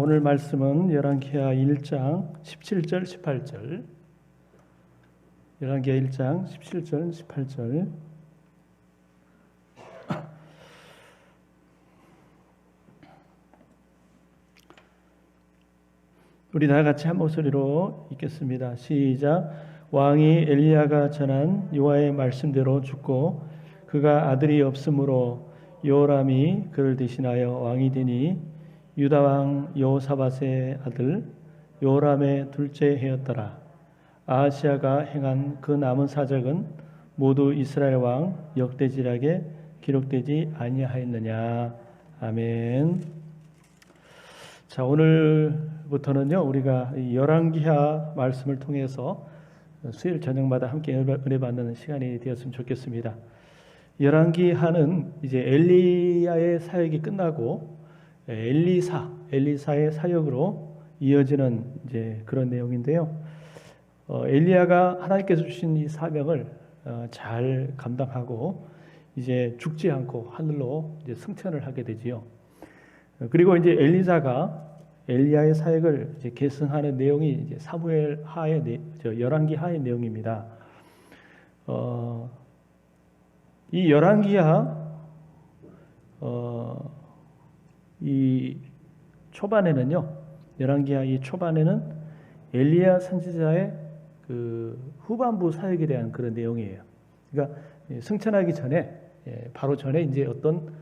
오늘 말씀은 열왕기하 1장 17절 18절. 열왕기하 1장 17절 18절. 우리 다 같이 한 목소리로 읽겠습니다. 시작. 왕이 엘리야가 전한 여호와의 말씀대로 죽고 그가 아들이 없으므로 요람이 그를 대신하여 왕이 되니 유다 왕 여호사밧의 아들 요람의 둘째 해였더라. 아하시아가 행한 그 남은 사적은 모두 이스라엘 왕 역대지략에 기록되지 아니하였느냐. 아멘. 자, 오늘부터는요 우리가 열왕기하 말씀을 통해서 수요일 저녁마다 함께 은혜 받는 시간이 되었으면 좋겠습니다. 열왕기하는 이제 엘리야의 사역이 끝나고 엘리사의 사역으로 이어지는 이제 그런 내용인데요. 엘리야가 하나님께서 주신 이 사명을 잘 감당하고 이제 죽지 않고 하늘로 이제 승천을 하게 되지요. 그리고 이제 엘리사가 엘리야의 사역을 이제 계승하는 내용이 이제 사무엘 하의 열왕기 하의 내용입니다. 이 열왕기하 이 초반에는요, 열왕기하 이 초반에는 엘리야 선지자의 그 후반부 사역에 대한 그런 내용이에요. 그러니까 승천하기 전에 바로 전에 이제 어떤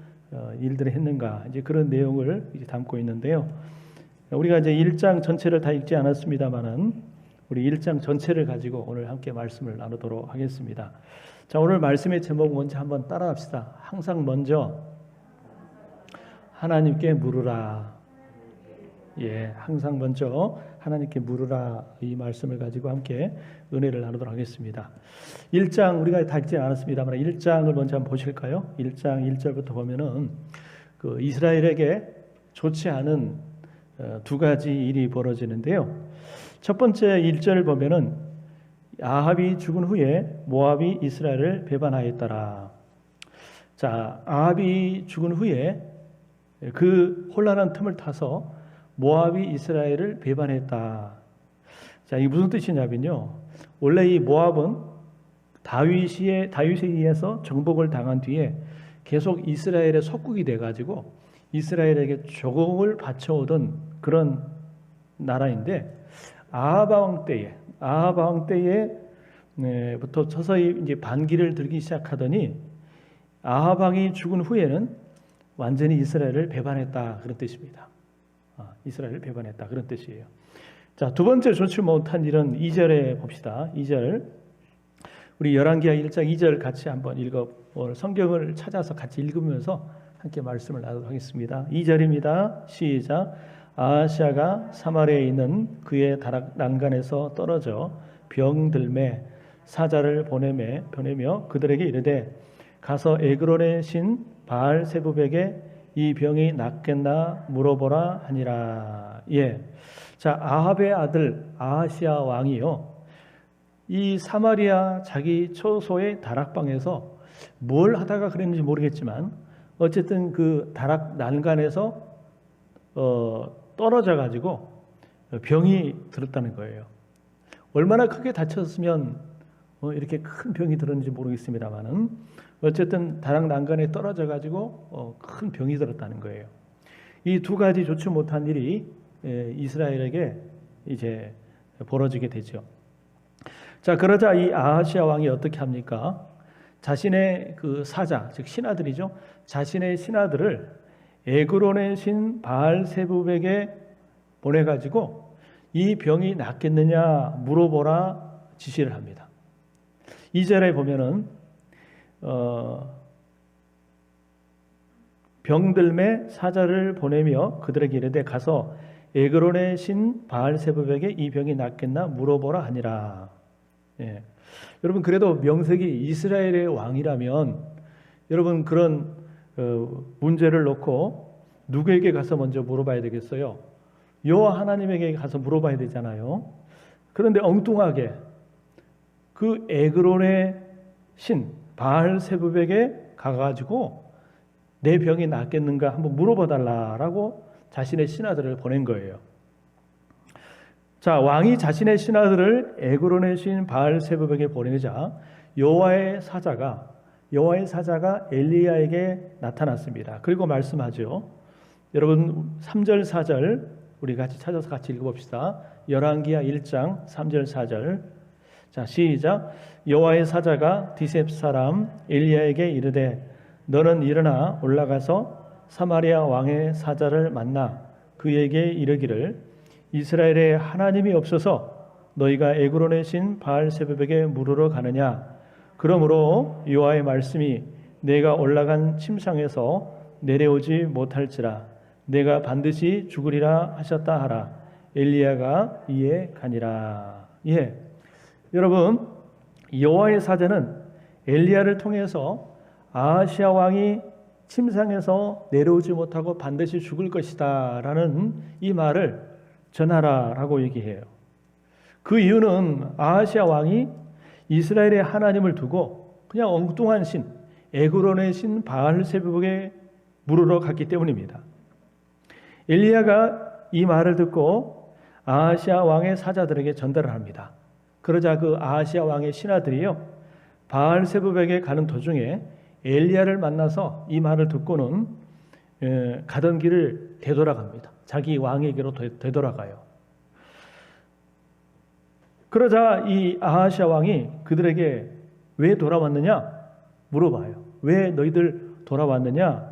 일들을 했는가 이제 그런 내용을 이제 담고 있는데요. 우리가 이제 1장 전체를 다 읽지 않았습니다만은 우리 1장 전체를 가지고 오늘 함께 말씀을 나누도록 하겠습니다. 자, 오늘 말씀의 제목 먼저 한번 따라합시다. 항상 먼저 하나님께 물으라. 예, 항상 먼저 하나님께 물으라. 이 말씀을 가지고 함께 은혜를 나누도록 하겠습니다. 1장 우리가 다 읽지 않았습니다만 1장을 먼저 한번 보실까요? 1장 1절부터 보면은 그 이스라엘에게 좋지 않은 두 가지 일이 벌어지는데요. 첫 번째 1절을 보면은 아합이 죽은 후에 모압이 이스라엘을 배반하였더라. 자, 아합이 죽은 후에 그 혼란한 틈을 타서 모압이 이스라엘을 배반했다. 자, 이게 무슨 뜻이냐면요. 원래 이 모압은 다윗에 의해서 정복을 당한 뒤에 계속 이스라엘의 속국이 돼가지고 이스라엘에게 조공을 바쳐오던 그런 나라인데 아합 왕 때부터 서서히 이제 반기를 들기 시작하더니 아합 왕이 죽은 후에는 완전히 이스라엘을 배반했다 그런 뜻입니다. 이스라엘을 배반했다 그런 뜻이에요. 자, 두 번째 좋지 못한 일은 2절에 봅시다. 2절 우리 열왕기하 1장 2절 같이 한번 성경을 찾아서 같이 읽으면서 함께 말씀을 나누도록 하겠습니다. 2절입니다. 시작. 아하시아가 사마리아에 있는 그의 다락 난간에서 떨어져 병들매 사자를 보내며 그들에게 이르되 가서 에그론의 신 바알세부백에 이 병이 낫겠나 물어보라 하니라. 예. 자, 아합의 아들 아하시아 왕이요. 이 사마리아 자기 처소의 다락방에서 뭘 하다가 그랬는지 모르겠지만 어쨌든 그 다락 난간에서 떨어져 가지고 병이 들었다는 거예요. 얼마나 크게 다쳤으면 이렇게 큰 병이 들었는지 모르겠습니다만은 어쨌든 다락 난간에 떨어져 가지고 큰 병이 들었다는 거예요. 이 두 가지 좋지 못한 일이 이스라엘에게 이제 벌어지게 되죠. 자, 그러자 이 아하시아 왕이 어떻게 합니까? 자신의 그 사자, 즉 신하들이죠. 자신의 신하들을 에그론의 신 바알세부백에 보내 가지고 이 병이 낫겠느냐 물어보라 지시를 합니다. 2절에 보면은 병들매 사자를 보내며 그들에게 이르되 가서 에그론의 신 바알세부백에 이 병이 낫겠나 물어보라 하니라. 예. 여러분, 그래도 명색이 이스라엘의 왕이라면 여러분 그런 문제를 놓고 누구에게 가서 먼저 물어봐야 되겠어요? 여호와 하나님에게 가서 물어봐야 되잖아요. 그런데 엉뚱하게 그 에그론의 신 바알세부백에 가가지고 내 병이 낫겠는가 한번 물어봐 달라라고 자신의 신하들을 보낸 거예요. 자, 왕이 자신의 신하들을 에그론의 신 바알세부백에 보내자 여호와의 사자가 엘리야에게 나타났습니다. 그리고 말씀하죠. 여러분 3절 4절 우리 같이 찾아서 같이 읽어봅시다. 열왕기하 1장 3절 4절. 자, 시작. 여호와의 사자가 디셉 사람 엘리야에게 이르되 너는 일어나 올라가서 사마리아 왕의 사자를 만나 그에게 이르기를 이스라엘에 하나님이 없어서 너희가 에그론의 신 바알세부백에 물으러 가느냐. 그러므로 여호와의 말씀이 내가 올라간 침상에서 내려오지 못할지라 내가 반드시 죽으리라 하셨다 하라. 엘리야가 이에 가니라. 예, 여러분 여호와의 사자는 엘리야를 통해서 아하시아 왕이 침상에서 내려오지 못하고 반드시 죽을 것이다 라는 이 말을 전하라라고 얘기해요. 그 이유는 아하시아 왕이 이스라엘의 하나님을 두고 그냥 엉뚱한 신 에그론의 신 바알세부백에 물으러 갔기 때문입니다. 엘리야가 이 말을 듣고 아하시아 왕의 사자들에게 전달을 합니다. 그러자 그 아하시아 왕의 신하들이요 바알세부백에 가는 도중에 엘리야를 만나서 이 말을 듣고는 가던 길을 되돌아갑니다. 자기 왕에게로 되돌아가요. 그러자 이 아하시아 왕이 그들에게 왜 돌아왔느냐 물어봐요. 왜 너희들 돌아왔느냐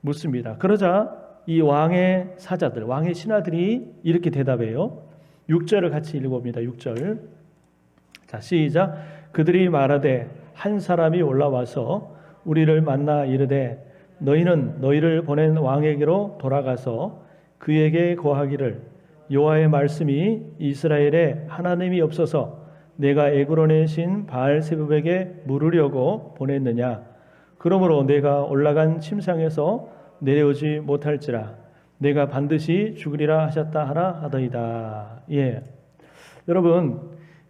묻습니다. 그러자 이 왕의 사자들, 왕의 신하들이 이렇게 대답해요. 6절을 같이 읽어봅니다. 6절. 자, 시작. 그들이 말하되 한 사람이 올라와서 우리를 만나 이르되 너희는 너희를 보낸 왕에게로 돌아가서 그에게 고하기를 여호와의 말씀이 이스라엘에 하나님이 없어서 내가 에그론의 신 바알세부백에 물으려고 보냈느냐. 그러므로 내가 올라간 침상에서 내려오지 못할지라 내가 반드시 죽으리라 하셨다 하라 하더이다. 예, 여러분,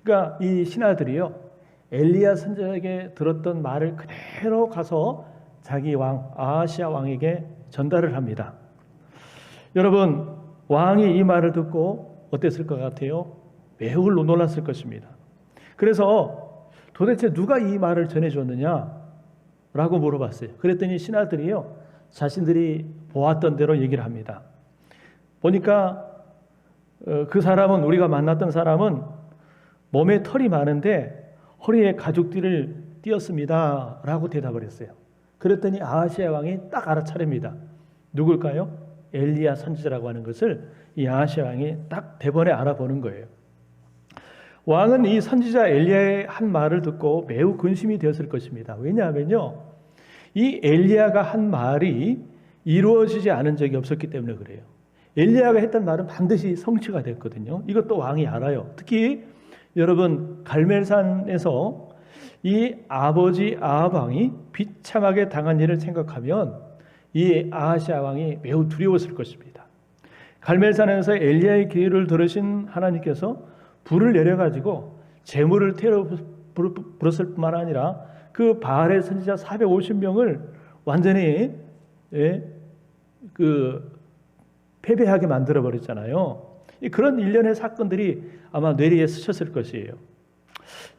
그러니까 이 신하들이요 엘리야 선지자에게 들었던 말을 그대로 가서 자기 왕 아하시아 왕에게 전달을 합니다. 여러분, 왕이 이 말을 듣고 어땠을 것 같아요? 매우 놀랐을 것입니다. 그래서 도대체 누가 이 말을 전해줬느냐 라고 물어봤어요. 그랬더니 신하들이요 자신들이 보았던 대로 얘기를 합니다. 보니까 그 사람은, 우리가 만났던 사람은 몸에 털이 많은데 허리에 가죽띠를 띄었습니다 라고 대답을 했어요. 그랬더니 아하시아 왕이 딱 알아차립니다. 누굴까요? 엘리야 선지자라고 하는 것을 이 아하시아 왕이 딱 대번에 알아보는 거예요. 왕은 이 선지자 엘리야의 한 말을 듣고 매우 근심이 되었을 것입니다. 왜냐하면요 이 엘리야가 한 말이 이루어지지 않은 적이 없었기 때문에 그래요. 엘리야가 했던 말은 반드시 성취가 됐거든요. 이것도 왕이 알아요. 특히 여러분 갈멜산에서 이 아버지 아합 왕이 비참하게 당한 일을 생각하면 이 아하시아 왕이 매우 두려웠을 것입니다. 갈멜산에서 엘리야의 기회를 들으신 하나님께서 불을 내려가지고 재물을 태워 불었을 뿐만 아니라 그 바알의 선지자 450명을 완전히 패배하게 만들어 버렸잖아요. 그런 일련의 사건들이 아마 뇌리에 스쳤을 것이에요.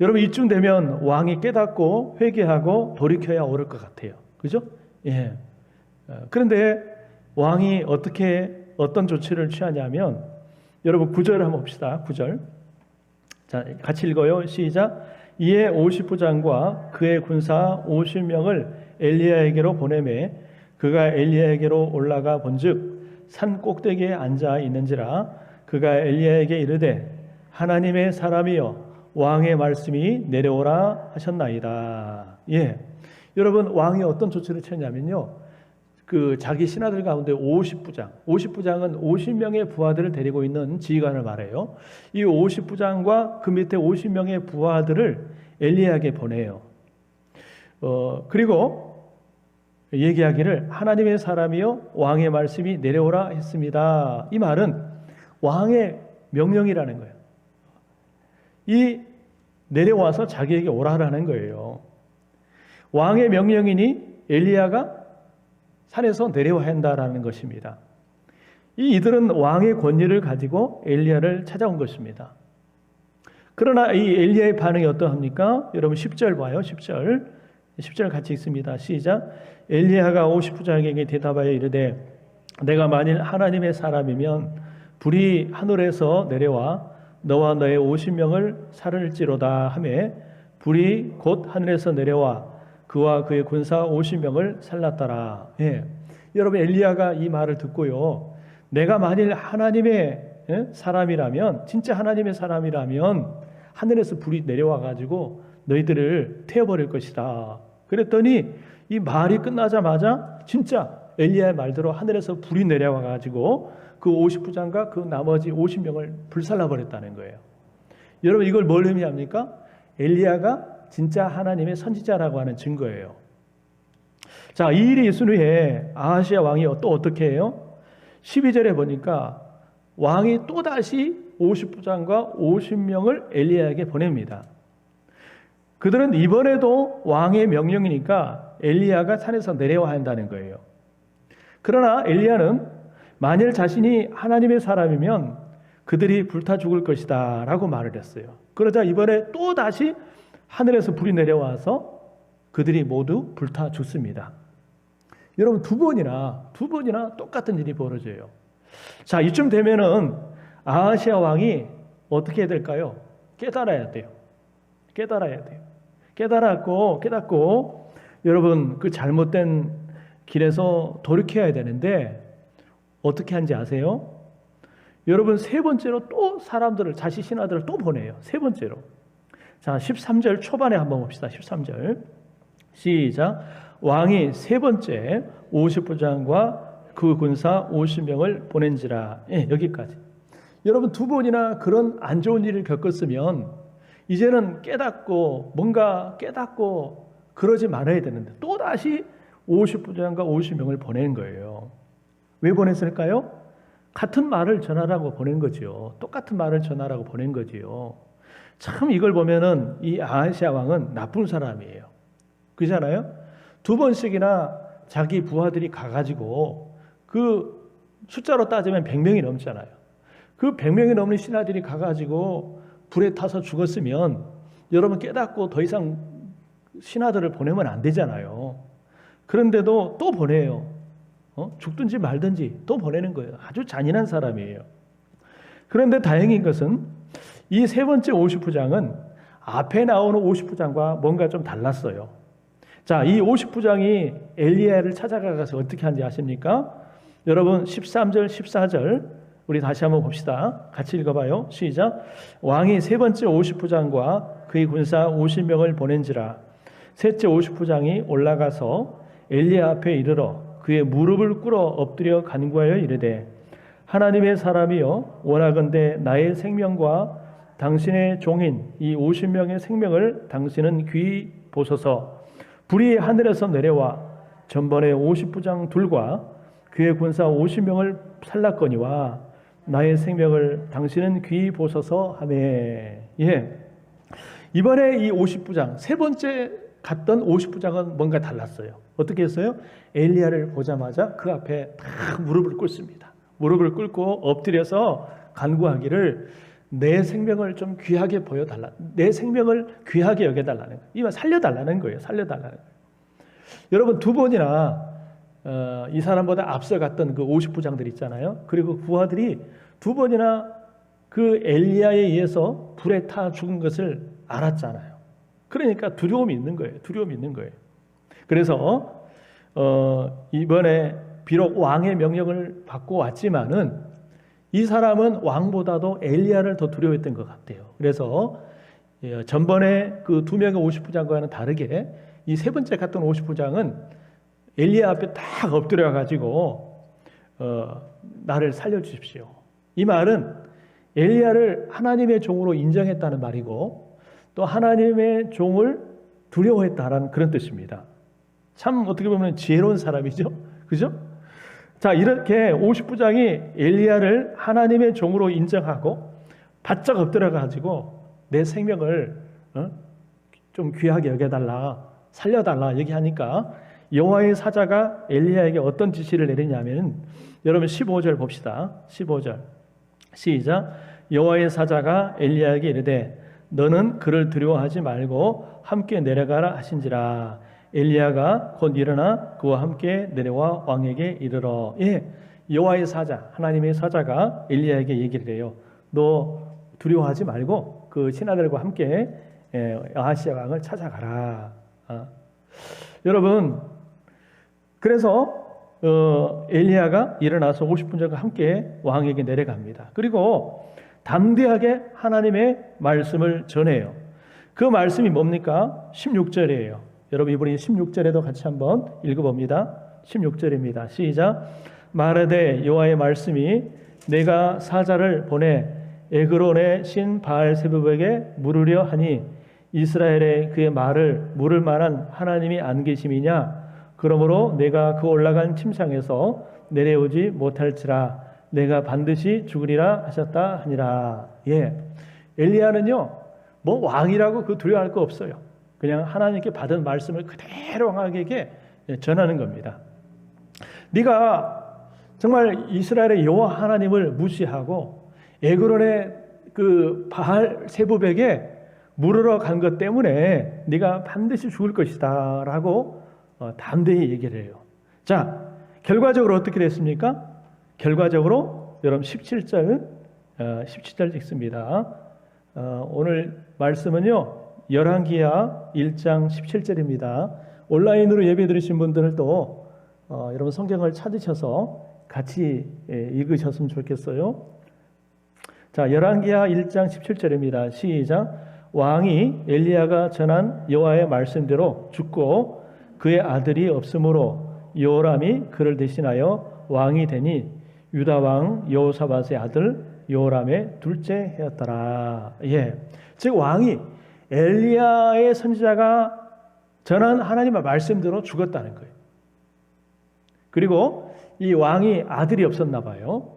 여러분 이쯤 되면 왕이 깨닫고 회개하고 돌이켜야 옳을 것 같아요. 그죠? 예. 그런데 왕이 어떤 조치를 취하냐면 여러분 9절 한번 봅시다. 9절. 자, 같이 읽어요. 시작. 이에 50부장과 그의 군사 50명을 엘리야에게로 보내매 그가 엘리야에게로 올라가 본즉 산 꼭대기에 앉아 있는지라 그가 엘리야에게 이르되 하나님의 사람이여 왕의 말씀이 내려오라 하셨나이다. 예, 여러분 왕이 어떤 조치를 취했냐면요 그 자기 신하들 가운데 50부장은 50명의 부하들을 데리고 있는 지휘관을 말해요. 이 50부장과 그 밑에 50명의 부하들을 엘리야에게 보내요. 그리고 얘기하기를 하나님의 사람이요 왕의 말씀이 내려오라 했습니다. 이 말은 왕의 명령이라는 거예요. 이 내려와서 자기에게 오라라는 거예요. 왕의 명령이니 엘리야가 산에서 내려와야 한다라는 것입니다. 이들은 왕의 권위를 가지고 엘리야를 찾아온 것입니다. 그러나 이 엘리야의 반응이 어떠합니까? 여러분 10절 봐요. 10절 같이 읽습니다. 시작. 엘리야가 50부장에게 대답하여 이르되 내가 만일 하나님의 사람이면 불이 하늘에서 내려와 너와 너의 50명을 살을지로다 하매 불이 곧 하늘에서 내려와 그와 그의 군사 50명을 살랐더라. 예. 여러분 엘리야가 이 말을 듣고요. 내가 만일 하나님의 사람이라면, 진짜 하나님의 사람이라면 하늘에서 불이 내려와 가지고 너희들을 태워버릴 것이다. 그랬더니 이 말이 끝나자마자 진짜 엘리야의 말대로 하늘에서 불이 내려와 가지고 그 50부장과 그 나머지 50명을 불살라 버렸다는 거예요. 여러분 이걸 뭘 의미합니까? 엘리야가 진짜 하나님의 선지자라고 하는 증거예요. 자, 이 일이 있은 후에 아하시야 왕이 또 어떻게 해요? 12절에 보니까 왕이 또다시 50부장과 50명을 엘리야에게 보냅니다. 그들은 이번에도 왕의 명령이니까 엘리야가 산에서 내려와야 한다는 거예요. 그러나 엘리야는 만일 자신이 하나님의 사람이면 그들이 불타 죽을 것이다 라고 말을 했어요. 그러자 이번에 또다시 하늘에서 불이 내려와서 그들이 모두 불타 죽습니다. 여러분 두 번이나 똑같은 일이 벌어져요. 자, 이쯤 되면은 아하시야 왕이 어떻게 해야 될까요? 깨달아야 돼요. 깨닫고 여러분 그 잘못된 길에서 돌이켜야 되는데 어떻게 하는지 아세요? 여러분 세 번째로 또 사람들을, 자신 신하들을 또 보내요. 세 번째로. 자, 13절 초반에 한번 봅시다. 13절 시작. 왕이 세 번째 50부장과 그 군사 50명을 보낸지라. 예, 여기까지. 여러분 두 번이나 그런 안 좋은 일을 겪었으면 이제는 뭔가 깨닫고 그러지 말아야 되는데 또다시 50부장과 50명을 보낸 거예요. 왜 보냈을까요? 같은 말을 전하라고 보낸 거지요. 똑같은 말을 전하라고 보낸 거지요. 참 이걸 보면은 이 아하시야 왕은 나쁜 사람이에요. 그렇잖아요? 두 번씩이나 자기 부하들이 가가지고 그 숫자로 따지면 100명이 넘잖아요. 그 100명이 넘는 신하들이 가가지고 불에 타서 죽었으면 여러분 깨닫고 더 이상 신하들을 보내면 안 되잖아요. 그런데도 또 보내요. 죽든지 말든지 또 보내는 거예요. 아주 잔인한 사람이에요. 그런데 다행인 것은 이 세 번째 50부장은 앞에 나오는 50부장과 뭔가 좀 달랐어요. 자, 이 50부장이 엘리야를 찾아가서 어떻게 하는지 아십니까? 여러분 13절 14절 우리 다시 한번 봅시다. 같이 읽어봐요. 시작. 왕이 세 번째 50부장과 그의 군사 50명을 보낸지라. 셋째 50부장이 올라가서 엘리야 앞에 이르러 그의 무릎을 꿇어 엎드려 간구하여 이르되 하나님의 사람이여 원하건대 나의 생명과 당신의 종인 이 50명의 생명을 당신은 귀히 보소서. 불이 하늘에서 내려와 전번에 50부장 둘과 그의 군사 50명을 살랐거니와 나의 생명을 당신은 귀히 보소서 하며. 예. 이번에 이 50부장 세 번째 갔던 50부장은 뭔가 달랐어요. 어떻게 했어요? 엘리야를 보자마자 그 앞에 딱 무릎을 꿇습니다. 무릎을 꿇고 엎드려서 간구하기를 내 생명을 좀 귀하게 보여달라. 내 생명을 귀하게 여겨달라는 거예요. 이만 살려달라는 거예요. 살려달라는 거예요. 여러분 두 번이나 이 사람보다 앞서 갔던 그 50부장들 있잖아요. 그리고 부하들이 두 번이나 그 엘리야에 의해서 불에 타 죽은 것을 알았잖아요. 그러니까 두려움이 있는 거예요. 두려움이 있는 거예요. 그래서 이번에 비록 왕의 명령을 받고 왔지만은 이 사람은 왕보다도 엘리야를 더 두려워했던 것 같아요. 그래서 전번에 그 두 명의 50부장과는 다르게 이 세 번째 갔던 50부장은 엘리야 앞에 딱 엎드려 가지고 나를 살려주십시오. 이 말은 엘리야를 하나님의 종으로 인정했다는 말이고 또 하나님의 종을 두려워했다라는 그런 뜻입니다. 참 어떻게 보면 지혜로운 사람이죠. 그죠? 자, 이렇게 50부장이 엘리야를 하나님의 종으로 인정하고 바짝 엎드려 가지고 내 생명을 좀 귀하게 여겨달라, 살려달라 얘기하니까 여호와의 사자가 엘리야에게 어떤 지시를 내리냐면, 여러분 15절 봅시다. 15절 시작. 여호와의 사자가 엘리야에게 이르되 너는 그를 두려워하지 말고 함께 내려가라 하신지라. 엘리야가 곧 일어나 그와 함께 내려와 왕에게 이르러. 여호와의 사자, 하나님의 사자가 엘리야에게 얘기를 해요. 너 두려워하지 말고 그 신하들과 함께 아하시아 왕을 찾아가라. 여러분, 그래서 엘리야가 일어나서 50분 전과 함께 왕에게 내려갑니다. 그리고 담대하게 하나님의 말씀을 전해요. 그 말씀이 뭡니까? 16절이에요. 여러분 이번에 16절에도 같이 한번 읽어봅니다. 16절입니다. 시작. 말하되 여호와의 말씀이 내가 사자를 보내 에그론의 신 바알세불에게 물으려 하니 이스라엘에 그의 말을 물을 만한 하나님이 안 계심이냐? 그러므로 내가 그 올라간 침상에서 내려오지 못할지라 내가 반드시 죽으리라 하셨다 하니라. 엘리야는요, 뭐 왕이라고 그 두려워할 거 없어요. 그냥 하나님께 받은 말씀을 그대로 왕에게 전하는 겁니다. 네가 정말 이스라엘의 여호와 하나님을 무시하고 에그론의 그 바알 세부백에 물으러 간 것 때문에 네가 반드시 죽을 것이다 라고 담대히 얘기를 해요. 자, 결과적으로 어떻게 됐습니까? 결과적으로 여러분 17절 읽습니다. 오늘 말씀은요, 열왕기하 1장 17절입니다. 온라인으로 예배 드리신 분들도 여러분 성경을 찾으셔서 같이 읽으셨으면 좋겠어요. 자, 열왕기하 1장 17절입니다. 시작. 왕이 엘리야가 전한 여호와의 말씀대로 죽고 그의 아들이 없으므로 여호람이 그를 대신하여 왕이 되니 유다 왕 여호사밧의 아들 여호람의 둘째 해였더라. 즉 왕이 엘리야의 선지자가 전한 하나님의 말씀대로 죽었다는 거예요. 그리고 이 왕이 아들이 없었나 봐요.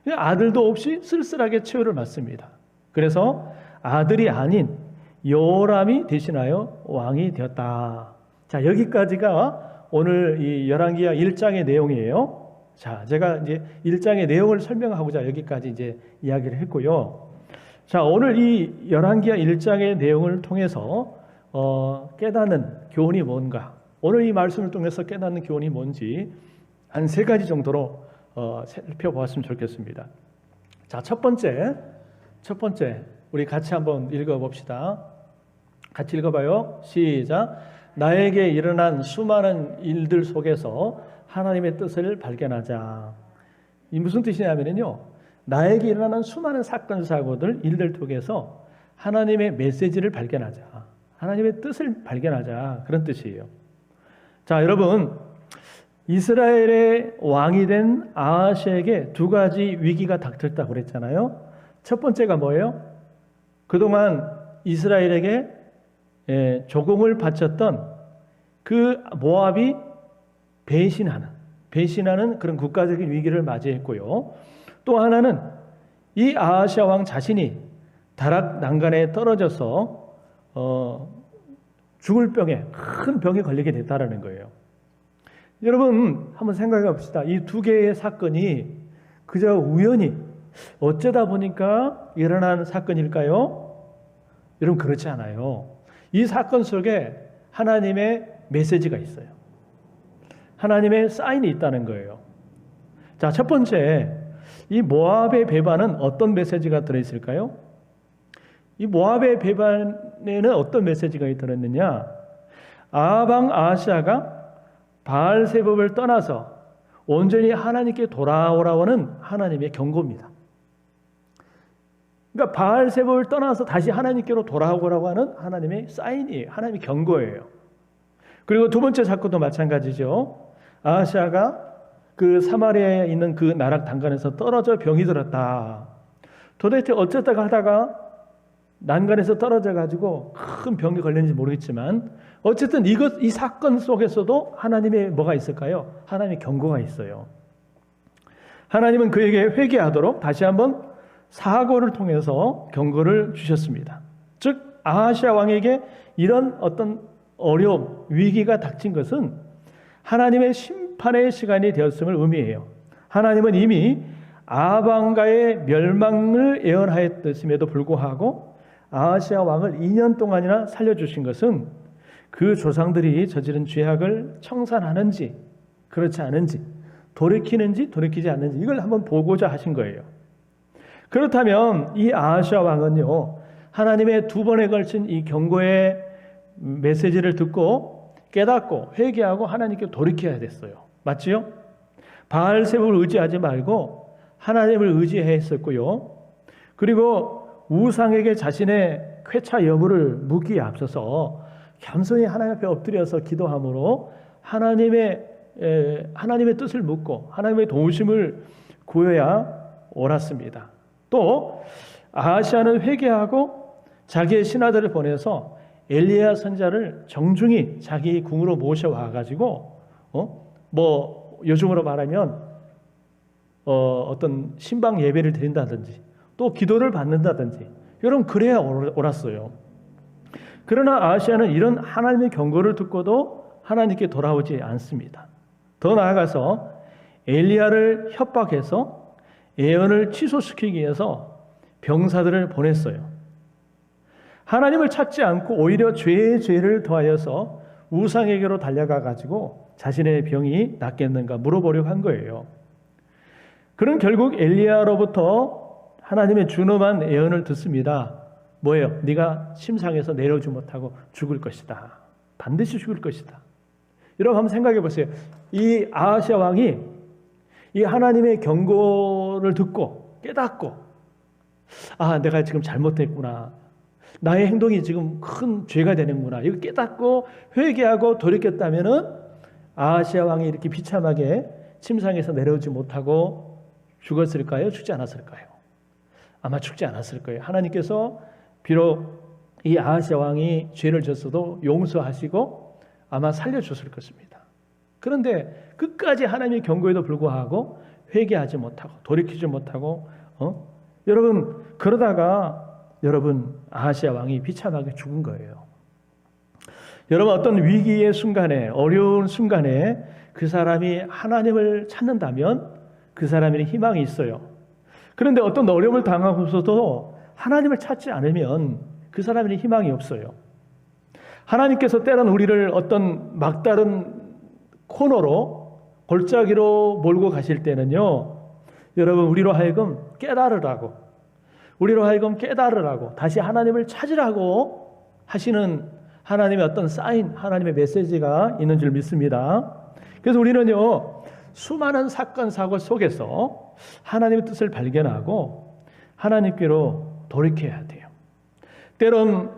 아들도 없이 쓸쓸하게 최후를 맞습니다. 그래서 아들이 아닌 여호람이 대신하여 왕이 되었다. 자, 여기까지가 오늘 이 열왕기하 1장의 내용이에요. 자, 제가 이제 1장의 내용을 설명하고자 여기까지 이제 이야기를 했고요. 자, 오늘 이 열왕기하 1장의 내용을 통해서 깨닫는 교훈이 뭔가, 오늘 이 말씀을 통해서 깨닫는 교훈이 뭔지 한 3가지 정도로 살펴보았으면 좋겠습니다. 자, 첫 번째 우리 같이 한번 읽어봅시다. 같이 읽어봐요. 시작. 나에게 일어난 수많은 일들 속에서 하나님의 뜻을 발견하자. 이 무슨 뜻이냐면요, 나에게 일어나는 수많은 사건 사고들 일들 속에서 하나님의 메시지를 발견하자, 하나님의 뜻을 발견하자, 그런 뜻이에요. 자, 여러분, 이스라엘의 왕이 된 아하시아에게 2가지 위기가 닥쳤다고 그랬잖아요. 첫 번째가 뭐예요? 그동안 이스라엘에게 조공을 바쳤던 그 모압이 배신하는 그런 국가적인 위기를 맞이했고요. 또 하나는 이 아하시아 왕 자신이 다락 난간에 떨어져서 죽을 병에, 큰 병에 걸리게 됐다라는 거예요. 여러분 한번 생각해 봅시다. 이 2개의 사건이 그저 우연히 어쩌다 보니까 일어난 사건일까요? 여러분 그렇지 않아요. 이 사건 속에 하나님의 메시지가 있어요. 하나님의 사인이 있다는 거예요. 자, 첫 번째, 이 모압의 배반은 어떤 메시지가 들어있을까요? 이 모압의 배반에는 어떤 메시지가 들어있느냐? 아방 아하시아가 바알세불을 떠나서 온전히 하나님께 돌아오라는 하나님의 경고입니다. 그러니까 바알세불을 떠나서 다시 하나님께로 돌아오라고 하는 하나님의 사인이에요. 하나님의 경고예요. 그리고 두 번째 사건도 마찬가지죠. 아하시아가 그 사마리아에 있는 그 나락 단간에서 떨어져 병이 들었다. 도대체 어쩌다가 하다가 난간에서 떨어져 가지고 큰 병이 걸렸는지 모르겠지만 어쨌든 이 사건 속에서도 하나님의 뭐가 있을까요? 하나님의 경고가 있어요. 하나님은 그에게 회개하도록 다시 한번 사고를 통해서 경고를 주셨습니다. 즉 아하시아 왕에게 이런 어떤 어려움, 위기가 닥친 것은 하나님의 심판의 시간이 되었음을 의미해요. 하나님은 이미 아방가의 멸망을 예언하였음에도 불구하고 아하시아 왕을 2년 동안이나 살려주신 것은 그 조상들이 저지른 죄악을 청산하는지 그렇지 않은지, 돌이키는지 돌이키지 않는지 이걸 한번 보고자 하신 거예요. 그렇다면 이 아하시아 왕은요, 하나님의 2번에 걸친 이 경고의 메시지를 듣고 깨닫고 회개하고 하나님께 돌이켜야 됐어요. 맞지요? 바알세불을 의지하지 말고 하나님을 의지했었고요. 그리고 우상에게 자신의 쾌차 여부를 묻기에 앞서서 겸손히 하나님 앞에 엎드려서 기도함으로 하나님의 뜻을 묻고 하나님의 도우심을 구해야 옳았습니다. 또 아하시아는 회개하고 자기의 신하들을 보내서 엘리야 선지자를 정중히 자기 궁으로 모셔와 가지고 요즘으로 말하면 어떤 신방 예배를 드린다든지 또 기도를 받는다든지 여러분 그래야 옳았어요. 그러나 아하시아는 이런 하나님의 경고를 듣고도 하나님께 돌아오지 않습니다. 더 나아가서 엘리야를 협박해서 예언을 취소시키기 위해서 병사들을 보냈어요. 하나님을 찾지 않고 오히려 죄에 죄를 더하여서 우상에게로 달려가 가지고 자신의 병이 낫겠는가 물어보려고 한 거예요. 그는 결국 엘리야로부터 하나님의 준엄한 예언을 듣습니다. 뭐예요? 네가 침상에서 내려오지 못하고 죽을 것이다. 반드시 죽을 것이다. 여러분 한번 생각해 보세요. 이 아하시아 왕이 이 하나님의 경고를 듣고 깨닫고 내가 지금 잘못했구나. 나의 행동이 지금 큰 죄가 되는구나. 이거 깨닫고 회개하고 돌이켰다면은 아하시아 왕이 이렇게 비참하게 침상에서 내려오지 못하고 죽었을까요? 죽지 않았을까요? 아마 죽지 않았을 거예요. 하나님께서 비록 이 아하시아 왕이 죄를 졌어도 용서하시고 아마 살려줬을 것입니다. 그런데 끝까지 하나님의 경고에도 불구하고 회개하지 못하고 돌이키지 못하고 여러분 그러다가 아하시아 왕이 비참하게 죽은 거예요. 여러분 어떤 위기의 순간에 어려운 순간에 그 사람이 하나님을 찾는다면 그 사람에게 희망이 있어요. 그런데 어떤 어려움을 당하고서도 하나님을 찾지 않으면 그 사람에게 희망이 없어요. 하나님께서 때론 우리를 어떤 막다른 코너로 골짜기로 몰고 가실 때는요, 여러분 우리로 하여금 깨달으라고 다시 하나님을 찾으라고 하시는 하나님의 어떤 사인, 하나님의 메시지가 있는 줄 믿습니다. 그래서 우리는요, 수많은 사건 사고 속에서 하나님의 뜻을 발견하고 하나님께로 돌이켜야 돼요. 때론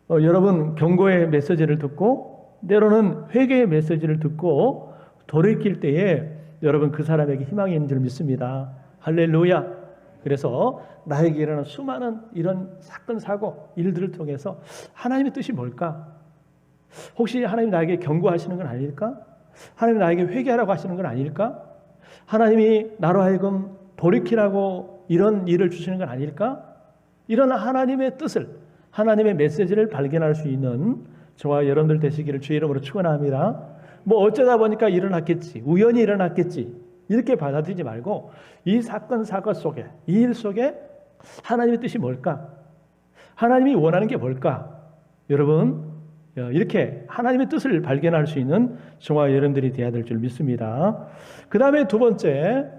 여러분 경고의 메시지를 듣고 때로는 회개의 메시지를 듣고 돌이킬 때에 여러분 그 사람에게 희망이 있는 줄 믿습니다. 할렐루야. 그래서 나에게 일어나는 수많은 이런 사건 사고 일들을 통해서 하나님의 뜻이 뭘까? 혹시 하나님 나에게 경고하시는 건 아닐까? 하나님 나에게 회개하라고 하시는 건 아닐까? 하나님이 나로 하여금 돌이키라고 이런 일을 주시는 건 아닐까? 이런 하나님의 뜻을, 하나님의 메시지를 발견할 수 있는 저와 여러분들 되시기를 주의 이름으로 축원합니다. 어쩌다 보니까 일어났겠지, 우연히 일어났겠지 이렇게 받아들이지 말고 이 사건 사고 속에, 이 일 속에 하나님의 뜻이 뭘까? 하나님이 원하는 게 뭘까? 여러분 이렇게 하나님의 뜻을 발견할 수 있는 저와 여러분들이 되어야 될 줄 믿습니다. 그 다음에 두 번째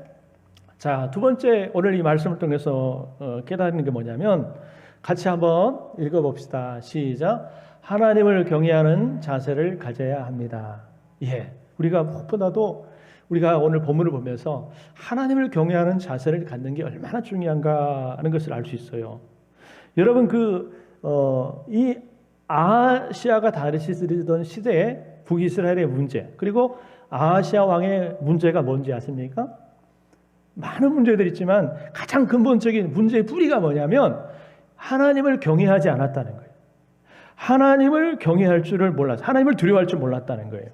오늘 이 말씀을 통해서 깨닫는 게 뭐냐면 같이 한번 읽어봅시다. 시작. 하나님을 경외하는 자세를 가져야 합니다. 우리가 무엇보다도 우리가 오늘 본문을 보면서 하나님을 경외하는 자세를 갖는 게 얼마나 중요한가 하는 것을 알 수 있어요. 여러분 이 아하시아가 다스리던 시대의 북이스라엘의 문제, 그리고 아하시아 왕의 문제가 뭔지 아십니까? 많은 문제들이 있지만 가장 근본적인 문제의 뿌리가 뭐냐면 하나님을 경외하지 않았다는 거예요. 하나님을 경외할 줄을 몰랐어요. 하나님을 두려워할 줄 몰랐다는 거예요.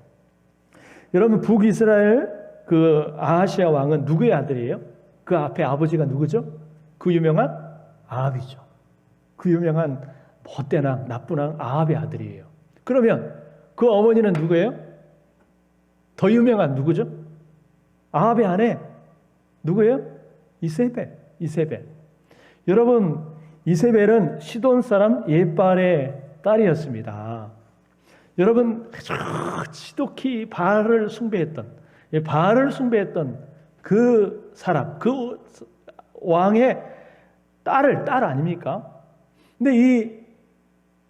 여러분 북이스라엘 그 아하시아 왕은 누구의 아들이에요? 그 앞에 아버지가 누구죠? 그 유명한 아합이죠. 그 유명한 못된 왕, 나쁜 왕 아합의 아들이에요. 그러면 그 어머니는 누구예요? 더 유명한 누구죠? 아합의 아내 누구예요? 이세벨. 여러분, 이세벨은 시돈 사람 옙발의 딸이었습니다. 여러분, 지독히 바알을 숭배했던 그 사람, 그 왕의 딸 아닙니까? 근데 이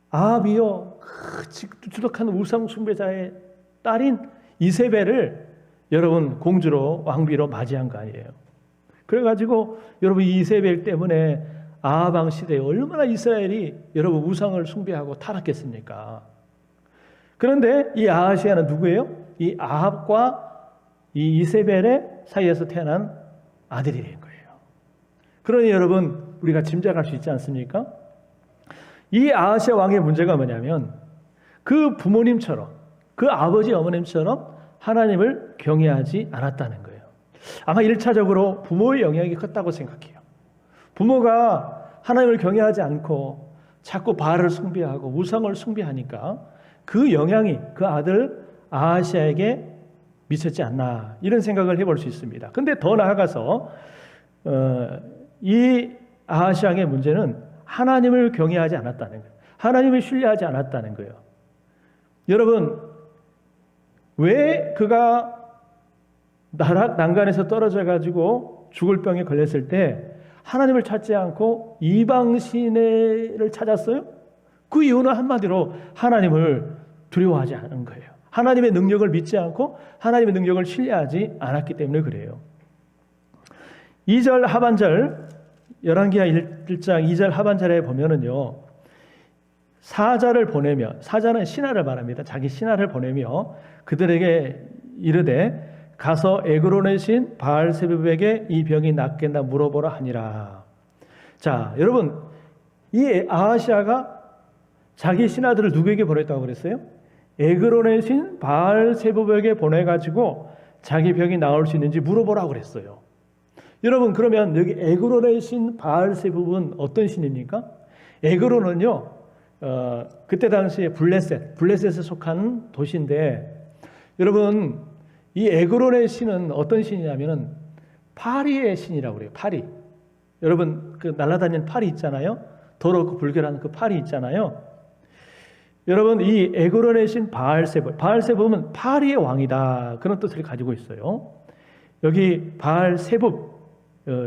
아합이요, 그 지독한 우상 숭배자의 딸인 이세벨을 여러분 공주로, 왕비로 맞이한 거 아니에요. 그래가지고 여러분, 이 이세벨 때문에 아합 왕 시대에 얼마나 이스라엘이 여러분 우상을 숭배하고 타락했습니까? 그런데 이 아하시아는 누구예요? 이 아합과 이 이세벨의 사이에서 태어난 아들이 된 거예요. 그러니 여러분, 우리가 짐작할 수 있지 않습니까? 이 아하시아 왕의 문제가 뭐냐면 그 부모님처럼, 그 아버지 어머님처럼 하나님을 경외하지 않았다는 거예요. 아마 1차적으로 부모의 영향이 컸다고 생각해요. 부모가 하나님을 경외하지 않고 자꾸 바알을 숭배하고 우상을 숭배하니까 그 영향이 그 아들 아하시아에게 미쳤지 않나, 이런 생각을 해볼 수 있습니다. 근데 더 나아가서 이 아하시아의 문제는 하나님을 경외하지 않았다는 거예요. 하나님을 신뢰하지 않았다는 거예요. 여러분, 왜 그가 난간에서 떨어져 가지고 죽을 병에 걸렸을 때 하나님을 찾지 않고 이방신을 찾았어요? 그 이유는 한마디로 하나님을 두려워하지 않은 거예요. 하나님의 능력을 믿지 않고 하나님의 능력을 신뢰하지 않았기 때문에 그래요. 2절 하반절, 열왕기하 1장 2절 하반절에 보면은요, 사자를 보내며, 사자는 신하를 말합니다. 자기 신하를 보내며 그들에게 이르되 가서 에그론의 신 바알세붑에게 이 병이 낫겠나 물어보라 하니라. 자, 여러분, 이 아하시아가 자기 신하들을 누구에게 보냈다고 그랬어요? 에그론의 신 바알세붑에게 보내가지고 자기 병이 나을 수 있는지 물어보라고 그랬어요. 여러분, 그러면 여기 에그론의 신 바알세붑은 어떤 신입니까? 에그론은요, 그때 당시에 블레셋에 속한 도시인데, 여러분, 이 에그론의 신은 어떤 신이냐면은 파리의 신이라고 그래요. 파리. 여러분, 그 날아다니는 파리 있잖아요. 더럽고 불결한 그 파리 있잖아요. 여러분, 이 에그론의 신 바알세붑은 파리의 왕이다, 그런 뜻을 가지고 있어요. 여기 바알세붑,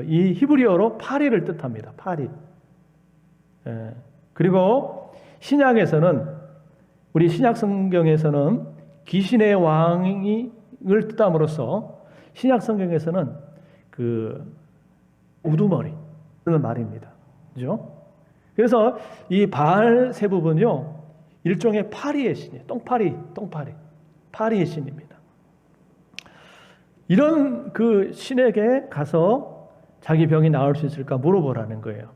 이 히브리어로 파리를 뜻합니다. 파리. 그리고 신약에서는, 우리 신약 성경에서는 귀신의 왕을 뜻함으로써 신약 성경에서는 그 우두머리 그런 말입니다. 그죠? 그래서 이 바알세붑은요, 일종의 파리의 신이에요. 파리의 신입니다. 이런 그 신에게 가서 자기 병이 나을 수 있을까 물어보라는 거예요.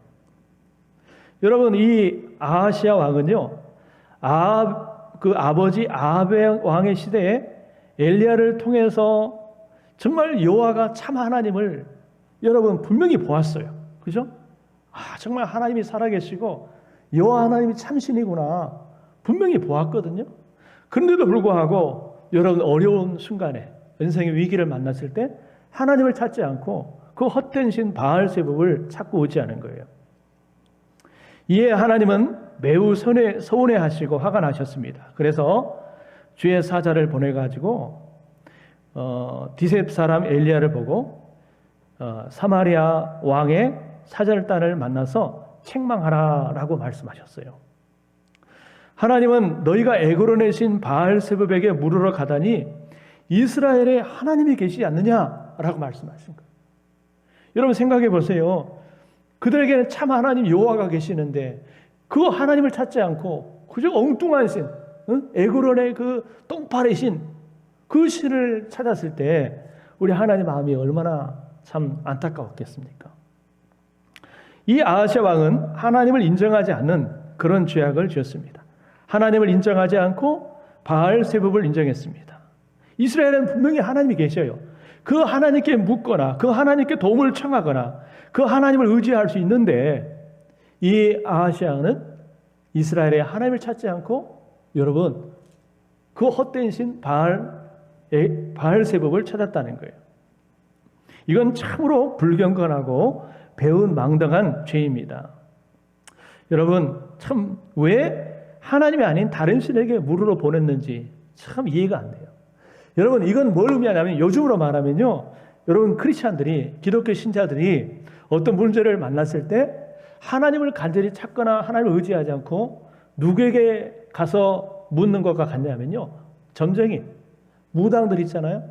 여러분, 이 아하시아 왕은요, 그 아버지 아합의 왕의 시대에 엘리야를 통해서 정말 여호와가 참 하나님을 여러분 분명히 보았어요. 그죠? 정말 하나님이 살아계시고 여호와 하나님이 참 신이구나 분명히 보았거든요. 그런데도 불구하고 여러분, 어려운 순간에 인생의 위기를 만났을 때 하나님을 찾지 않고 그 헛된 신 바알세붑을 찾고 의지하는 거예요. 이에 하나님은 매우 서운해하시고 화가 나셨습니다. 그래서 주의 사자를 보내가지고 디셉 사람 엘리야를 보고 사마리아 왕의 사절단을 만나서 책망하라라고 말씀하셨어요. 하나님은 너희가 에그론의 신 바알세붑에게 물으러 가다니 이스라엘에 하나님이 계시지 않느냐라고 말씀하신 거예요. 여러분, 생각해 보세요. 그들에게는 참 하나님 여호와가 계시는데 그 하나님을 찾지 않고 그저 엉뚱한 신, 에그론의 그 똥파리 신, 그 신을 찾았을 때 우리 하나님 마음이 얼마나 참 안타까웠겠습니까? 이 아하시아 왕은 하나님을 인정하지 않는 그런 죄악을 지었습니다. 하나님을 인정하지 않고 바알세붑을 인정했습니다. 이스라엘은 분명히 하나님이 계셔요. 그 하나님께 묻거나 그 하나님께 도움을 청하거나 그 하나님을 의지할 수 있는데, 이 아하시아는 이스라엘의 하나님을 찾지 않고 여러분 그 헛된 신 바알 바알세붑을 찾았다는 거예요. 이건 참으로 불경건하고 배은망덕한 죄입니다. 여러분, 참 왜 하나님이 아닌 다른 신에게 물으러 보냈는지 참 이해가 안 돼요. 여러분, 이건 뭘 의미하냐면, 요즘으로 말하면요, 여러분 크리스찬들이, 기독교 신자들이 어떤 문제를 만났을 때 하나님을 간절히 찾거나 하나님을 의지하지 않고 누구에게 가서 묻는 것과 같냐면요, 점쟁이, 무당들 있잖아요.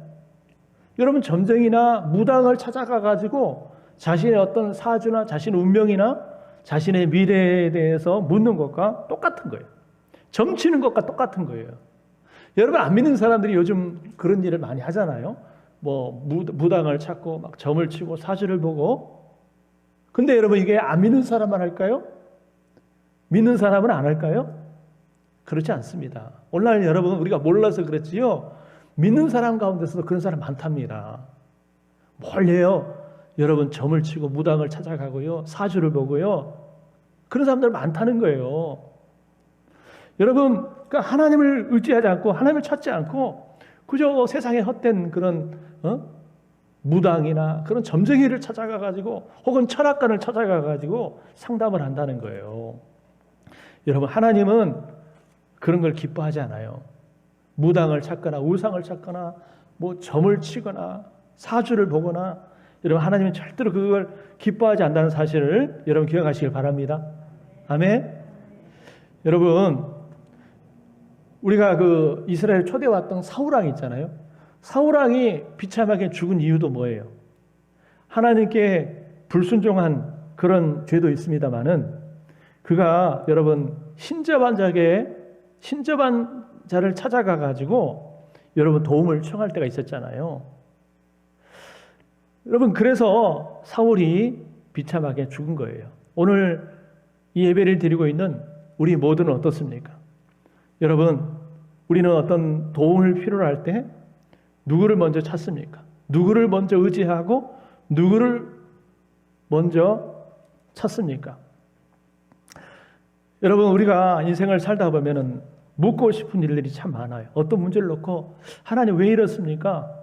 여러분, 점쟁이나 무당을 찾아가 가지고 자신의 어떤 사주나 자신의 운명이나 자신의 미래에 대해서 묻는 것과 똑같은 거예요. 점치는 것과 똑같은 거예요. 여러분, 안 믿는 사람들이 요즘 그런 일을 많이 하잖아요. 뭐 무당을 찾고 막 점을 치고 사주를 보고. 근데 여러분, 이게 안 믿는 사람만 할까요? 믿는 사람은 안 할까요? 그렇지 않습니다. 오늘날 여러분, 우리가 몰라서 그렇지요, 믿는 사람 가운데서도 그런 사람 많답니다. 뭘 해요? 여러분, 점을 치고 무당을 찾아가고요, 사주를 보고요, 그런 사람들 많다는 거예요. 여러분, 그러니까 하나님을 의지하지 않고 하나님을 찾지 않고 그저 세상에 헛된 그런 무당이나 그런 점쟁이를 찾아가 가지고 혹은 철학관을 찾아가 가지고 상담을 한다는 거예요. 여러분, 하나님은 그런 걸 기뻐하지 않아요. 무당을 찾거나 우상을 찾거나 뭐 점을 치거나 사주를 보거나, 여러분, 하나님은 절대로 그걸 기뻐하지 않는다는 사실을 여러분 기억하시길 바랍니다. 아멘. 여러분, 우리가 그 이스라엘 초대 왔던 사울왕 있잖아요. 사울왕이 비참하게 죽은 이유도 뭐예요? 하나님께 불순종한 그런 죄도 있습니다만은, 그가 여러분 신접한 자를 찾아가 가지고 여러분 도움을 청할 때가 있었잖아요. 여러분, 그래서 사울이 비참하게 죽은 거예요. 오늘 이 예배를 드리고 있는 우리 모두는 어떻습니까? 여러분, 우리는 어떤 도움을 필요로 할 때 누구를 먼저 찾습니까? 누구를 먼저 의지하고 누구를 먼저 찾습니까? 여러분, 우리가 인생을 살다 보면은 묻고 싶은 일들이 참 많아요. 어떤 문제를 놓고 하나님 왜 이렇습니까?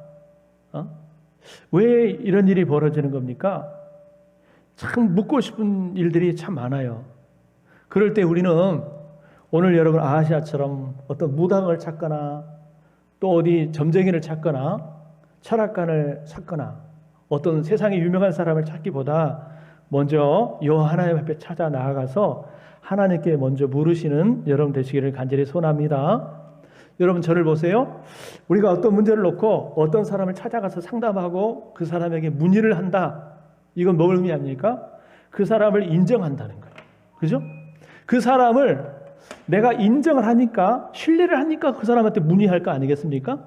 왜 이런 일이 벌어지는 겁니까? 참 묻고 싶은 일들이 참 많아요. 그럴 때 우리는 오늘 여러분 아하시아처럼 어떤 무당을 찾거나 또 어디 점쟁이를 찾거나 철학관을 찾거나 어떤 세상에 유명한 사람을 찾기보다 먼저 여호와 하나님 앞에 찾아 나아가서 하나님께 먼저 물으시는 여러분 되시기를 간절히 소원합니다. 여러분, 저를 보세요. 우리가 어떤 문제를 놓고 어떤 사람을 찾아가서 상담하고 그 사람에게 문의를 한다. 이건 뭘 의미합니까? 그 사람을 인정한다는 거예요. 그죠? 그 사람을 내가 인정을 하니까, 신뢰를 하니까 그 사람한테 문의할 거 아니겠습니까?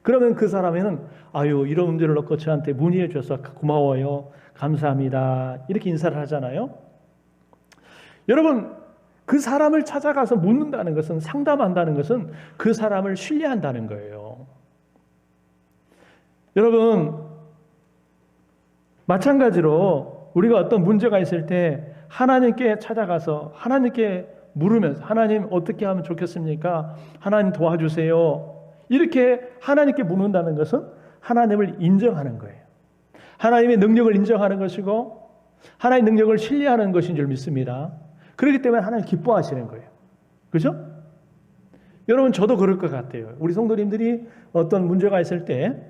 그러면 그 사람에는 아유, 이런 문제를 놓고 저한테 문의해 주셔서 고마워요, 감사합니다, 이렇게 인사를 하잖아요. 여러분, 그 사람을 찾아가서 묻는다는 것은, 상담한다는 것은 그 사람을 신뢰한다는 거예요. 여러분, 마찬가지로 우리가 어떤 문제가 있을 때 하나님께 찾아가서 하나님께 물으면서, 하나님 어떻게 하면 좋겠습니까? 하나님 도와주세요, 이렇게 하나님께 묻는다는 것은 하나님을 인정하는 거예요. 하나님의 능력을 인정하는 것이고 하나님의 능력을 신뢰하는 것인 줄 믿습니다. 그렇기 때문에 하나님 기뻐하시는 거예요. 그렇죠? 여러분, 저도 그럴 것 같아요. 우리 성도님들이 어떤 문제가 있을 때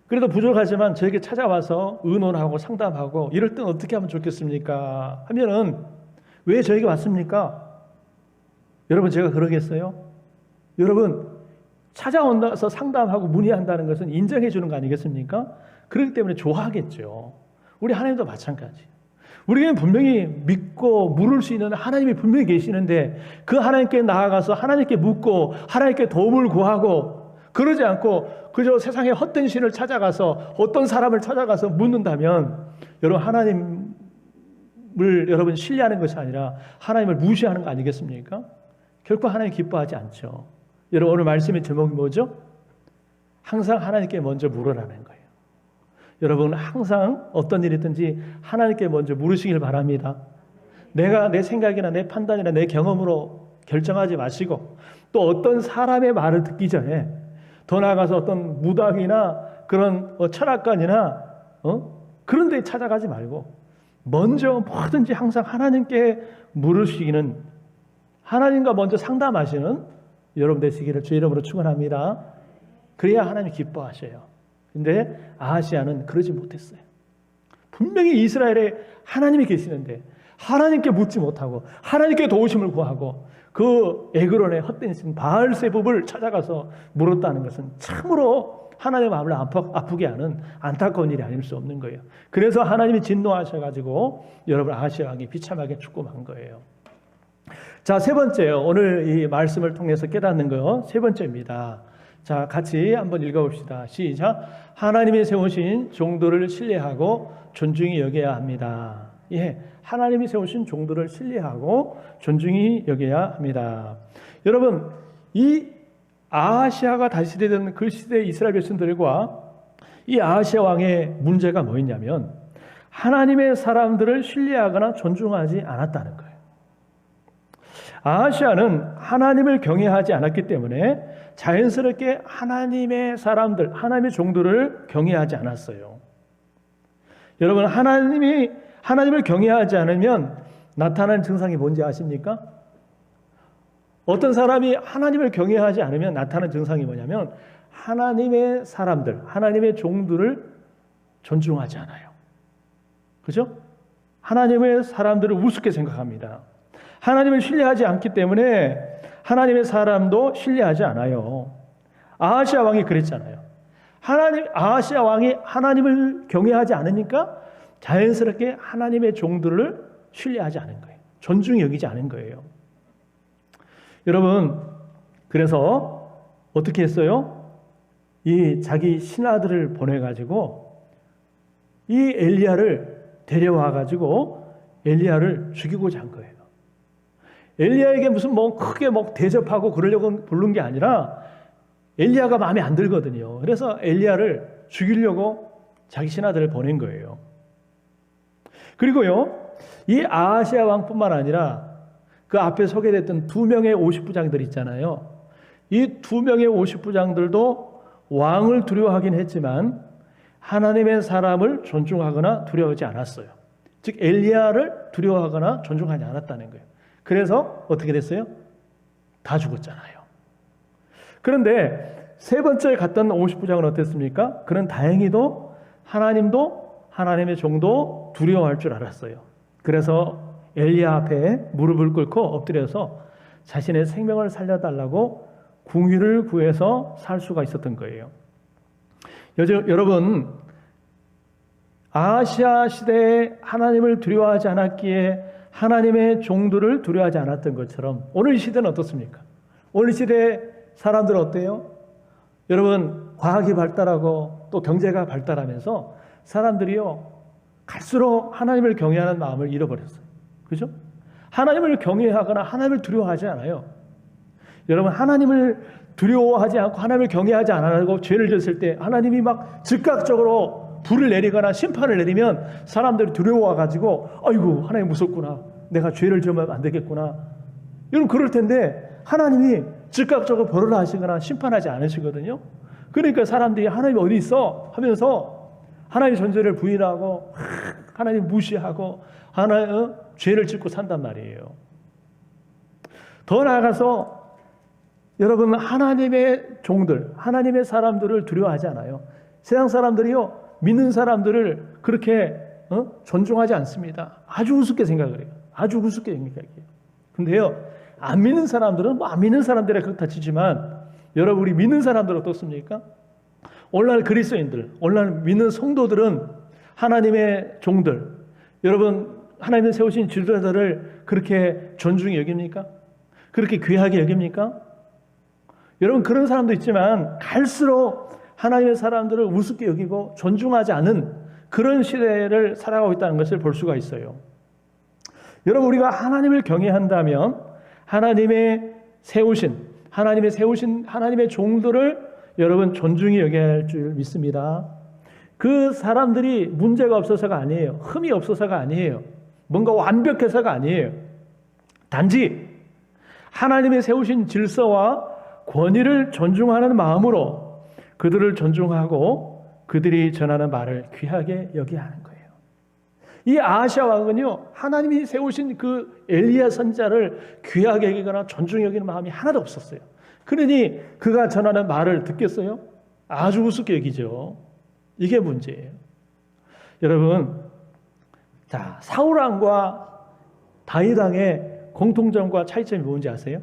그래도 부족하지만 저에게 찾아와서 의논하고 상담하고 이럴 땐 어떻게 하면 좋겠습니까? 하면은 왜 저에게 왔습니까? 여러분, 제가 그러겠어요? 여러분, 찾아온다서 상담하고 문의한다는 것은 인정해 주는 거 아니겠습니까? 그렇기 때문에 좋아하겠죠. 우리 하나님도 마찬가지. 우리는 분명히 믿고 물을 수 있는 하나님이 분명히 계시는데 그 하나님께 나아가서 하나님께 묻고 하나님께 도움을 구하고 그러지 않고 그저 세상의 헛된 신을 찾아가서 어떤 사람을 찾아가서 묻는다면 여러분, 하나님을 여러분 신뢰하는 것이 아니라 하나님을 무시하는 거 아니겠습니까? 결코 하나님 기뻐하지 않죠. 여러분, 오늘 말씀의 제목이 뭐죠? 항상 하나님께 먼저 물으라는 거예요. 여러분, 항상 어떤 일이든지 하나님께 먼저 물으시길 바랍니다. 내가 내 생각이나 내 판단이나 내 경험으로 결정하지 마시고 또 어떤 사람의 말을 듣기 전에 더 나아가서 어떤 무당이나 그런 철학관이나 그런 데 찾아가지 말고 먼저 뭐든지 항상 하나님께 물으시기는, 하나님과 먼저 상담하시는 여러분 되시기를 주 이름으로 축원합니다. 그래야 하나님이 기뻐하셔요. 근데 아하시아는 그러지 못했어요. 분명히 이스라엘에 하나님이 계시는데 하나님께 묻지 못하고 하나님께 도우심을 구하고 그 에그론의 헛된 신 바알세붑을 찾아가서 물었다는 것은 참으로 하나님의 마음을 아프게 하는 안타까운 일이 아닐 수 없는 거예요. 그래서 하나님이 진노하셔가지고 여러분 아하시아 왕이 비참하게 죽고만 거예요. 자, 세 번째요. 오늘 이 말씀을 통해서 깨닫는 거 세 번째입니다. 자, 같이 한번 읽어봅시다. 시작. 하나님이 세우신 종들을 신뢰하고 존중히 여겨야 합니다. 예, 하나님이 세우신 종들을 신뢰하고 존중히 여겨야 합니다. 여러분, 이 아하시아가 다스리던 그 시대의 이스라엘 백성들과 이 아하시아 왕의 문제가 뭐였냐면 하나님의 사람들을 신뢰하거나 존중하지 않았다는 거예요. 아하시아는 하나님을 경외하지 않았기 때문에 자연스럽게 하나님의 사람들, 하나님의 종들을 경외하지 않았어요. 여러분, 하나님을 경외하지 않으면 나타나는 증상이 뭔지 아십니까? 어떤 사람이 하나님을 경외하지 않으면 나타나는 증상이 뭐냐면 하나님의 사람들, 하나님의 종들을 존중하지 않아요. 그죠? 하나님의 사람들을 우습게 생각합니다. 하나님을 신뢰하지 않기 때문에 하나님의 사람도 신뢰하지 않아요. 아하시아 왕이 그랬잖아요. 아하시아 왕이 하나님을 경외하지 않으니까 자연스럽게 하나님의 종들을 신뢰하지 않은 거예요. 존중히 여기지 않은 거예요. 여러분, 그래서 어떻게 했어요? 이 자기 신하들을 보내가지고 이 엘리야를 데려와가지고 엘리야를 죽이고자 한 거예요. 엘리야에게 무슨 크게 대접하고 그러려고 부른 게 아니라 엘리야가 마음에 안 들거든요. 그래서 엘리야를 죽이려고 자기 신하들을 보낸 거예요. 그리고요, 이 아하시아 왕뿐만 아니라 그 앞에 소개됐던 2명의 50부장들 있잖아요. 이 2명의 50부장들도 왕을 두려워하긴 했지만 하나님의 사람을 존중하거나 두려워하지 않았어요. 즉 엘리야를 두려워하거나 존중하지 않았다는 거예요. 그래서 어떻게 됐어요? 다 죽었잖아요. 그런데 세 번째 갔던 50부장은 어땠습니까? 그는 다행히도 하나님도 하나님의 종도 두려워할 줄 알았어요. 그래서 엘리야 앞에 무릎을 꿇고 엎드려서 자신의 생명을 살려달라고 궁유를 구해서 살 수가 있었던 거예요. 여러분, 아하시아 시대에 하나님을 두려워하지 않았기에 하나님의 종들을 두려워하지 않았던 것처럼 오늘 이 시대는 어떻습니까? 오늘 시대 사람들은 어때요? 여러분, 과학이 발달하고 또 경제가 발달하면서 사람들이요 갈수록 하나님을 경외하는 마음을 잃어버렸어요. 그죠? 하나님을 경외하거나 하나님을 두려워하지 않아요. 여러분, 하나님을 두려워하지 않고 하나님을 경외하지 않고 죄를 졌을 때 하나님이 막 즉각적으로 불을 내리거나 심판을 내리면 사람들이 두려워가지고 아이고 하나님 무섭구나, 내가 죄를 지으면 안 되겠구나, 여러분 그럴 텐데 하나님이 즉각적으로 벌을 하시거나 심판하지 않으시거든요. 그러니까 사람들이 하나님 어디 있어 하면서 하나님의 존재를 부인하고 하나님 무시하고 죄를 짓고 산단 말이에요. 더 나아가서 여러분, 하나님의 종들, 하나님의 사람들을 두려워하지 않아요. 세상 사람들이요 믿는 사람들을 그렇게 존중하지 않습니다. 아주 우습게 생각을 해요. 아주 우습게 생각해요. 근데요, 안 믿는 사람들은 안 믿는 사람들이 그렇다 치지만 여러분, 우리 믿는 사람들은 어떻습니까? 오늘날 그리스도인들, 오늘날 믿는 성도들은 하나님의 종들, 여러분 하나님이 세우신 지도자들을 그렇게 존중히 여깁니까? 그렇게 귀하게 여깁니까? 여러분, 그런 사람도 있지만 갈수록 하나님의 사람들을 우습게 여기고 존중하지 않은 그런 시대를 살아가고 있다는 것을 볼 수가 있어요. 여러분, 우리가 하나님을 경외한다면 하나님의 세우신 하나님의 종들을 여러분 존중히 여겨야 할 줄 믿습니다. 그 사람들이 문제가 없어서가 아니에요. 흠이 없어서가 아니에요. 뭔가 완벽해서가 아니에요. 단지 하나님의 세우신 질서와 권위를 존중하는 마음으로 그들을 존중하고 그들이 전하는 말을 귀하게 여겨야 하는 거예요. 이 아하시아 왕은요, 하나님이 세우신 그 엘리야 선지자를 귀하게 여기거나 존중 여기는 마음이 하나도 없었어요. 그러니 그가 전하는 말을 듣겠어요? 아주 우습게 여기죠. 이게 문제예요. 여러분, 자, 사울 왕과 다윗 왕의 공통점과 차이점이 뭔지 아세요?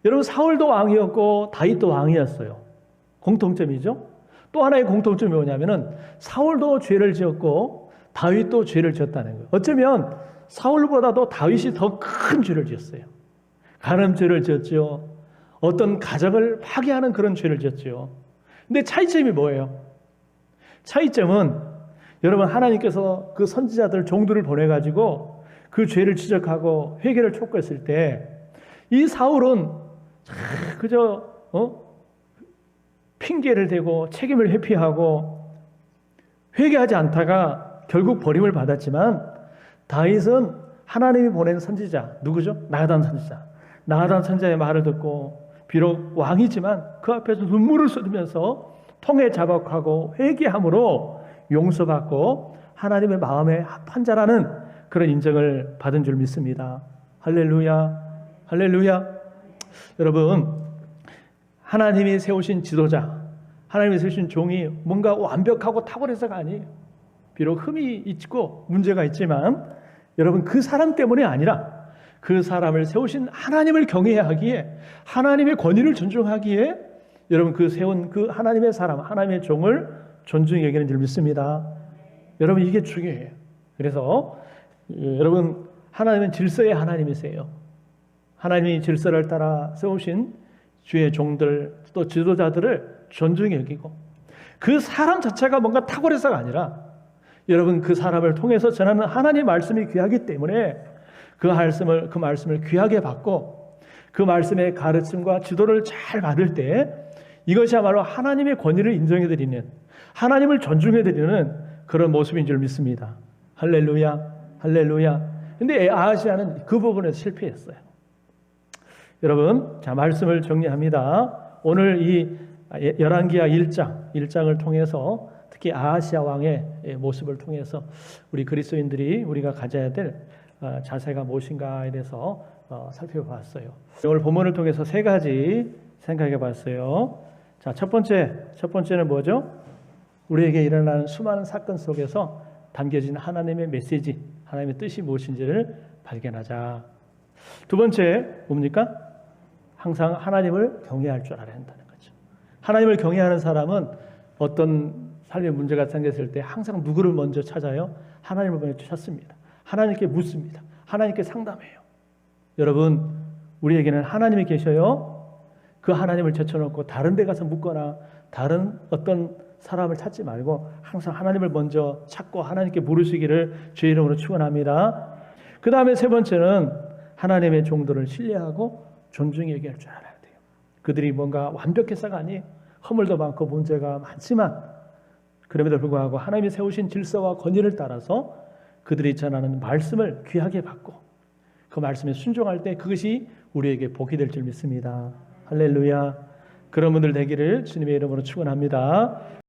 여러분, 사울도 왕이었고 다윗도 왕이었어요. 공통점이죠. 또 하나의 공통점이 뭐냐면은 사울도 죄를 지었고 다윗도 죄를 지었다는 거예요. 어쩌면 사울보다도 다윗이 더 큰 죄를 지었어요. 간음죄를 지었죠. 어떤 가정을 파괴하는 그런 죄를 지었죠. 근데 차이점이 뭐예요? 차이점은 여러분, 하나님께서 그 선지자들 종들을 보내가지고 그 죄를 지적하고 회개를 촉구했을 때 이 사울은 그저 핑계를 대고 책임을 회피하고 회개하지 않다가 결국 버림을 받았지만, 다윗은 하나님이 보낸 선지자, 누구죠? 나단 선지자. 나단 선지자의 말을 듣고 비록 왕이지만 그 앞에서 눈물을 쏟으면서 통해 자복하고 회개함으로 용서받고 하나님의 마음에 합한 자라는 그런 인정을 받은 줄 믿습니다. 할렐루야, 할렐루야. 여러분, 하나님이 세우신 지도자, 하나님이 세우신 종이 뭔가 완벽하고 탁월해서가 아니에요. 비록 흠이 있고 문제가 있지만 여러분, 그 사람 때문이 아니라 그 사람을 세우신 하나님을 경외해야 하기에, 하나님의 권위를 존중하기에 여러분, 그 세운 그 하나님의 사람, 하나님의 종을 존중히 여기는 줄 믿습니다. 여러분, 이게 중요해요. 그래서 여러분, 하나님은 질서의 하나님이세요. 하나님이 질서를 따라 세우신 주의 종들, 또 지도자들을 존중히 여기고, 그 사람 자체가 뭔가 탁월해서가 아니라 여러분, 그 사람을 통해서 전하는 하나님의 말씀이 귀하기 때문에 그 말씀을 귀하게 받고 그 말씀의 가르침과 지도를 잘 받을 때 이것이야말로 하나님의 권위를 인정해드리는, 하나님을 존중해드리는 그런 모습인 줄 믿습니다. 할렐루야, 할렐루야. 근데 아하시아는 그 부분에서 실패했어요. 여러분, 자, 말씀을 정리합니다. 오늘 이 열왕기하 1장을 통해서 특히 아하시아 왕의 모습을 통해서 우리 그리스도인들이 우리가 가져야 될 자세가 무엇인가에 대해서 살펴봤어요. 오늘 본문을 통해서 세 가지 생각해 봤어요. 자, 첫 번째는 뭐죠? 우리에게 일어나는 수많은 사건 속에서 담겨진 하나님의 메시지, 하나님의 뜻이 무엇인지를 발견하자. 두 번째, 뭡니까? 항상 하나님을 경외할 줄 알아야 한다는 거죠. 하나님을 경외하는 사람은 어떤 삶의 문제가 생겼을 때 항상 누구를 먼저 찾아요? 하나님을 먼저 찾습니다. 하나님께 묻습니다. 하나님께 상담해요. 여러분, 우리에게는 하나님이 계셔요. 그 하나님을 제쳐놓고 다른 데 가서 묻거나 다른 어떤 사람을 찾지 말고 항상 하나님을 먼저 찾고 하나님께 물으시기를 주의 이름으로 축원합니다. 그 다음에 세 번째는 하나님의 종들을 신뢰하고 존중히 여겨야 할 줄 알아야 돼요. 그들이 뭔가 완벽해서가 아니에요. 허물도 많고 문제가 많지만 그럼에도 불구하고 하나님이 세우신 질서와 권위를 따라서 그들이 전하는 말씀을 귀하게 받고 그 말씀에 순종할 때 그것이 우리에게 복이 될 줄 믿습니다. 할렐루야. 그런 분들 되기를 주님의 이름으로 축원합니다.